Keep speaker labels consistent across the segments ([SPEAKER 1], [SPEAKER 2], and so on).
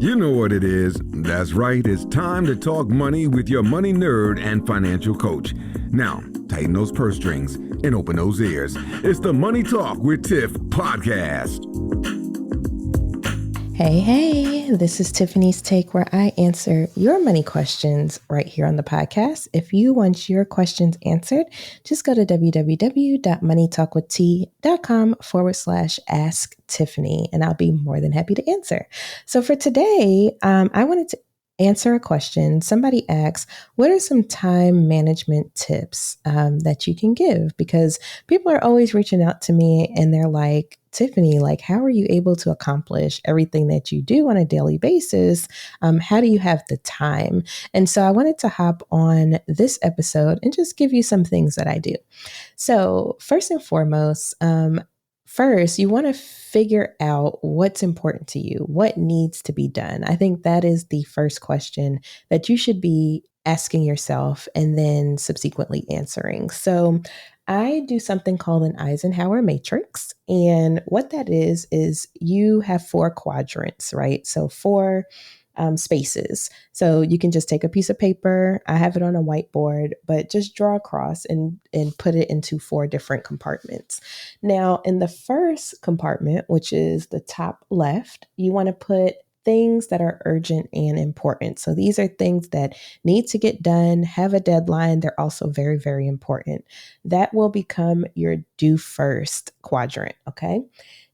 [SPEAKER 1] You know what it is. That's right. It's time to talk money with your money nerd and financial coach. Now, tighten those purse strings and open those ears. It's the Money Talk with Tiff podcast.
[SPEAKER 2] Hey, this is Tiffany's Take, where I answer your money questions right here on the podcast. If you want your questions answered, just go to www.moneytalkwitht.com/ask Tiffany, and I'll be more than happy to answer. So for today, I wanted to answer a question. Somebody asks, what are some time management tips that you can give? Because people are always reaching out to me and they're like, Tiffany, like, how are you able to accomplish everything that you do on a daily basis? How do you have the time? And so I wanted to hop on this episode and just give you some things that I do. So first and foremost, first, you want to figure out what's important to you, what needs to be done. I think that is the first question that you should be asking yourself and then subsequently answering. So I do something called an Eisenhower Matrix. And what that is you have 4 quadrants, right? So 4 spaces. So you can just take a piece of paper. I have it on a whiteboard, but just draw across and put it into 4 different compartments. Now, in the first compartment, which is the top left, you want to put things that are urgent and important. So these are things that need to get done, have a deadline. They're also very, very important. That will become your do first quadrant, okay?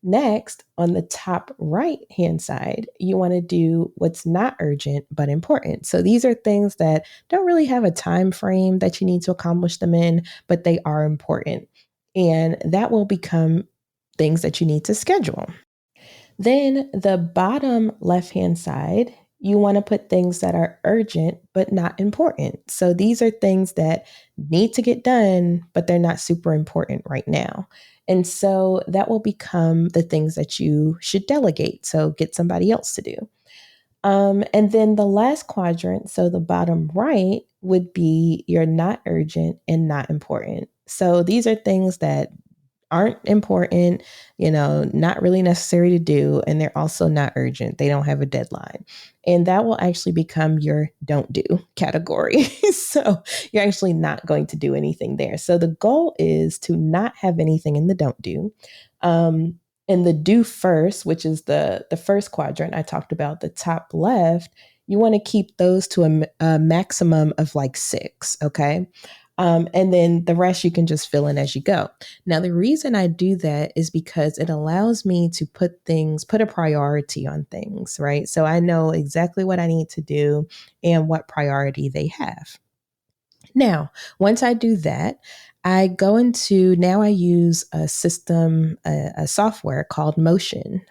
[SPEAKER 2] Next, on the top right-hand side, you want to do what's not urgent but important. So these are things that don't really have a time frame that you need to accomplish them in, but they are important. And that will become things that you need to schedule. Then the bottom left-hand side, you want to put things that are urgent but not important. So these are things that need to get done, but they're not super important right now. And so that will become the things that you should delegate. So get somebody else to do. And then the last quadrant, so the bottom right, would be your not urgent and not important. So these are things that aren't important, not really necessary to do, and they're also not urgent. They don't have a deadline. And that will actually become your don't do category. So you're actually not going to do anything there. So the goal is to not have anything in the don't do. In the do first, which is the first quadrant I talked about, the top left, you want to keep those to a maximum of like 6, okay? And then the rest you can just fill in as you go. Now, the reason I do that is because it allows me to put a priority on things, right? So I know exactly what I need to do and what priority they have. Now, once I do that, now I use a system, a software called Motion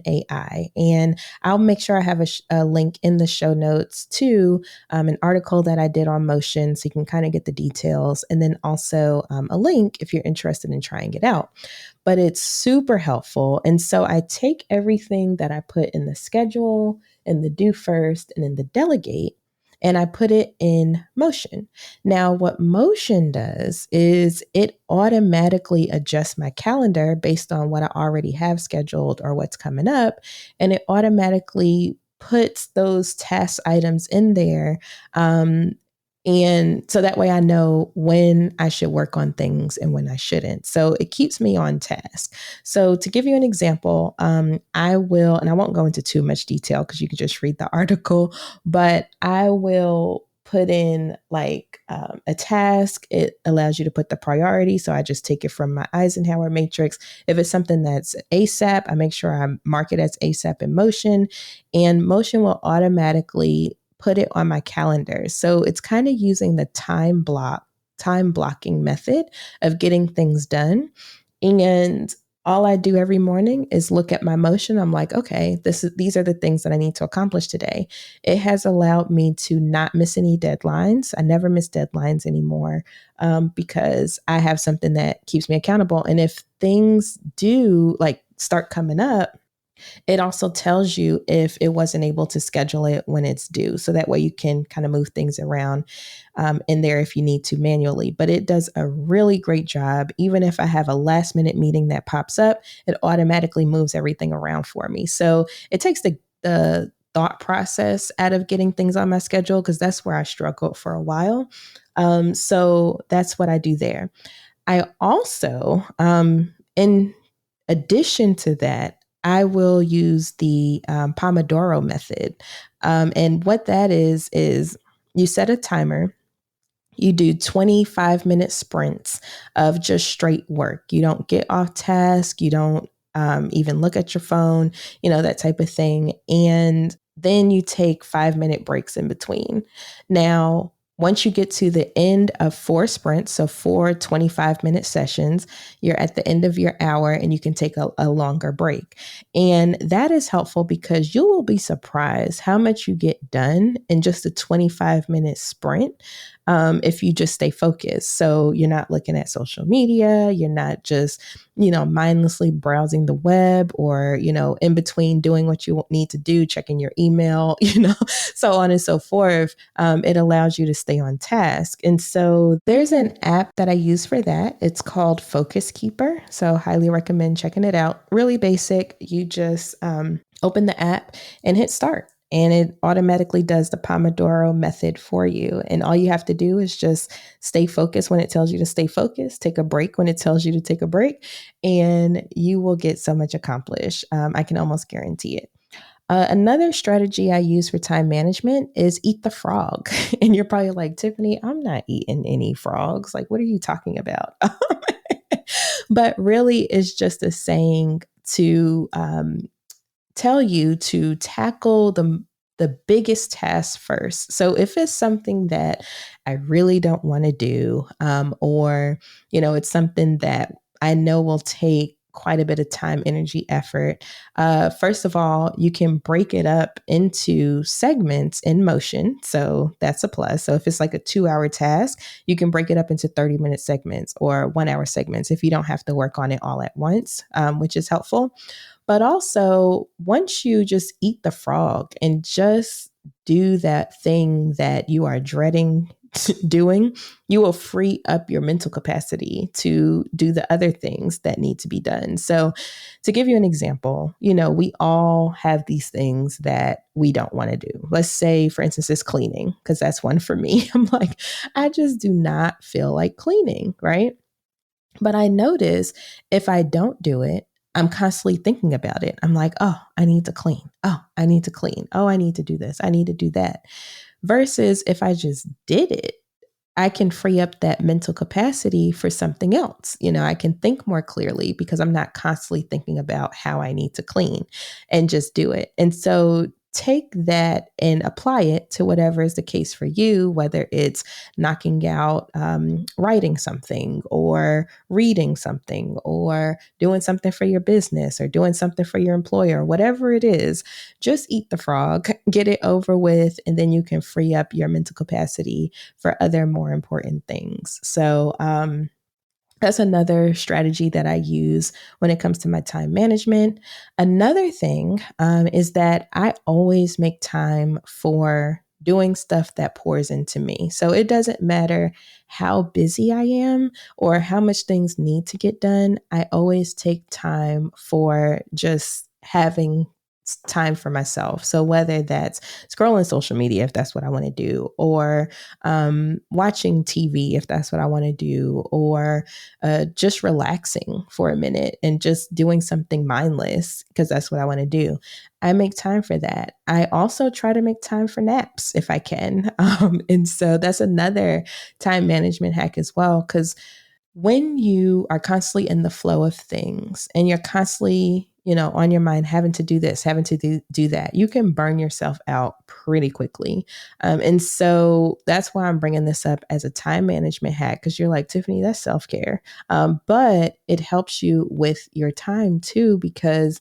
[SPEAKER 2] AI. And I'll make sure I have a link in the show notes to an article that I did on Motion so you can kind of get the details. And then also a link if you're interested in trying it out. But it's super helpful. And so I take everything that I put in the schedule, in the do first, and in the delegate, and I put it in Motion. Now, what Motion does is it automatically adjusts my calendar based on what I already have scheduled or what's coming up. And it automatically puts those task items in there. And so that way I know when I should work on things and when I shouldn't. So it keeps me on task. So to give you an example, I will, and I won't go into too much detail because you can just read the article, but I will put in like a task. It allows you to put the priority. So I just take it from my Eisenhower Matrix. If it's something that's ASAP, I make sure I mark it as ASAP in Motion, and Motion will automatically put it on my calendar. So it's kind of using the time blocking method of getting things done. And all I do every morning is look at my Motion. I'm like, okay, these are the things that I need to accomplish today. It has allowed me to not miss any deadlines. I never miss deadlines anymore because I have something that keeps me accountable. And if things do like start coming up, it also tells you if it wasn't able to schedule it when it's due. So that way you can kind of move things around in there if you need to manually. But it does a really great job. Even if I have a last minute meeting that pops up, it automatically moves everything around for me. So it takes the thought process out of getting things on my schedule, because that's where I struggled for a while. So that's what I do there. I also, in addition to that, I will use the Pomodoro method. And what that is you set a timer. You do 25-minute sprints of just straight work. You don't get off task. You don't even look at your phone, that type of thing. And then you take 5-minute breaks in between. Now, once you get to the end of 4 sprints, so 4 25-minute sessions, you're at the end of your hour and you can take a longer break. And that is helpful because you will be surprised how much you get done in just a 25-minute sprint. If you just stay focused. So you're not looking at social media, you're not just, mindlessly browsing the web or, in between doing what you need to do, checking your email, so on and so forth. It allows you to stay on task. And so there's an app that I use for that. It's called Focus Keeper. So highly recommend checking it out. Really basic. You just open the app and hit start. And it automatically does the Pomodoro method for you. And all you have to do is just stay focused when it tells you to stay focused, take a break when it tells you to take a break, and you will get so much accomplished. I can almost guarantee it. Another strategy I use for time management is eat the frog. And you're probably like, Tiffany, I'm not eating any frogs. Like, what are you talking about? But really, it's just a saying to tell you to tackle the biggest task first. So if it's something that I really don't want to do, or it's something that I know will take quite a bit of time, energy, effort. First of all, you can break it up into segments in motion. So that's a plus. So if it's like a 2-hour task, you can break it up into 30-minute segments or 1-hour segments if you don't have to work on it all at once, which is helpful. But also, once you just eat the frog and just do that thing that you are dreading doing, you will free up your mental capacity to do the other things that need to be done. So to give you an example, we all have these things that we don't want to do. Let's say, for instance, it's cleaning, because that's one for me. I'm like, I just do not feel like cleaning, right? But I notice if I don't do it, I'm constantly thinking about it. I'm like, oh, I need to clean. Oh, I need to clean. Oh, I need to do this. I need to do that. Versus if I just did it, I can free up that mental capacity for something else. I can think more clearly because I'm not constantly thinking about how I need to clean and just do it. And so take that and apply it to whatever is the case for you, whether it's knocking out writing something or reading something or doing something for your business or doing something for your employer, whatever it is. Just eat the frog, get it over with, and then you can free up your mental capacity for other more important things. So that's another strategy that I use when it comes to my time management. Another thing is that I always make time for doing stuff that pours into me. So it doesn't matter how busy I am or how much things need to get done. I always take time for just having time for myself. So whether that's scrolling social media, if that's what I want to do, or watching TV, if that's what I want to do, or just relaxing for a minute and just doing something mindless, because that's what I want to do. I make time for that. I also try to make time for naps if I can. And so that's another time management hack as well, because when you are constantly in the flow of things and you're constantly, on your mind, having to do this, having to do that, you can burn yourself out pretty quickly. And so that's why I'm bringing this up as a time management hack, because you're like, Tiffany, that's self-care. But it helps you with your time too, because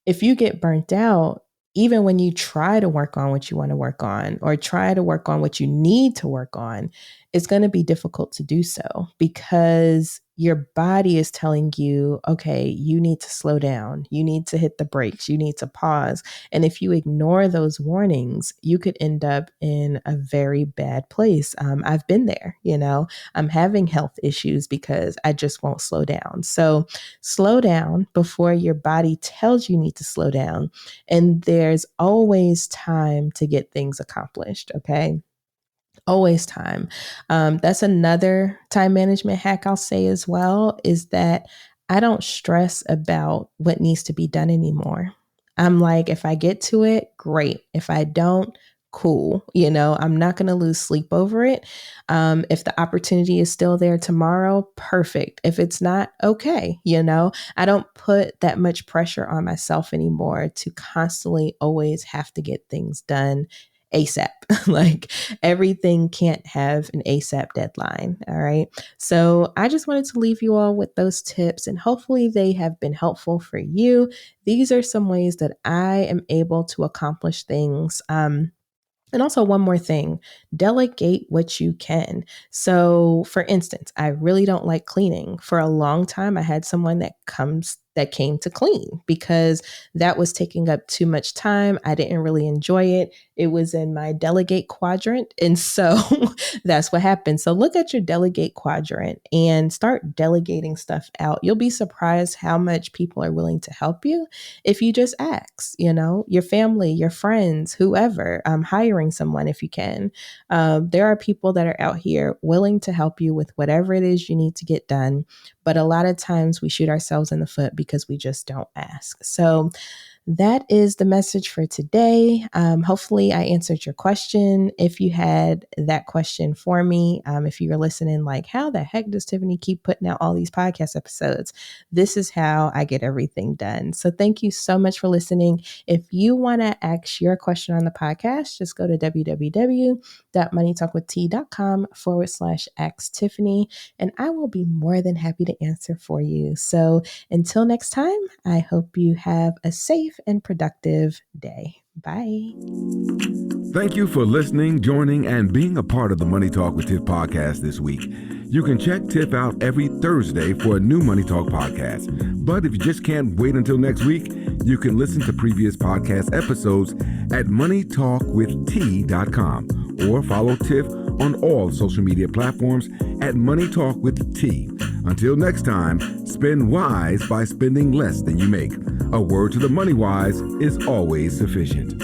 [SPEAKER 2] if you get burnt out, even when you try to work on what you want to work on or try to work on what you need to work on, it's going to be difficult to do so because your body is telling you, okay, you need to slow down. You need to hit the brakes. You need to pause. And if you ignore those warnings, you could end up in a very bad place. I've been there, I'm having health issues because I just won't slow down. So slow down before your body tells you need to slow down. And there's always time to get things accomplished. Okay. Always time. That's another time management hack I'll say as well, is that I don't stress about what needs to be done anymore. I'm like, if I get to it, great. If I don't, cool. I'm not going to lose sleep over it. If the opportunity is still there tomorrow, perfect. If it's not, okay. I don't put that much pressure on myself anymore to constantly always have to get things done ASAP. Like everything can't have an ASAP deadline. All right. So I just wanted to leave you all with those tips, and hopefully they have been helpful for you. These are some ways that I am able to accomplish things. And also, one more thing, delegate what you can. So, for instance, I really don't like cleaning. For a long time, I had someone that came to clean because that was taking up too much time. I didn't really enjoy it. It was in my delegate quadrant. And so that's what happened. So look at your delegate quadrant and start delegating stuff out. You'll be surprised how much people are willing to help you if you just ask, your family, your friends, whoever, hiring someone if you can. There are people that are out here willing to help you with whatever it is you need to get done. But a lot of times we shoot ourselves in the foot because we just don't ask. So that is the message for today. Hopefully I answered your question. If you had that question for me, if you were listening, like, how the heck does Tiffany keep putting out all these podcast episodes? This is how I get everything done. So thank you so much for listening. If you want to ask your question on the podcast, just go to www.moneytalkwitht.com/ask Tiffany, and I will be more than happy to answer for you. So until next time, I hope you have a safe and productive day. Bye.
[SPEAKER 1] Thank you for listening, joining, and being a part of the Money Talk with Tiff podcast this week. You can check Tiff out every Thursday for a new Money Talk podcast. But if you just can't wait until next week, you can listen to previous podcast episodes at moneytalkwitht.com or follow Tiff on all social media platforms at Money Talk with T. Until next time, spend wise by spending less than you make. A word to the money wise is always sufficient.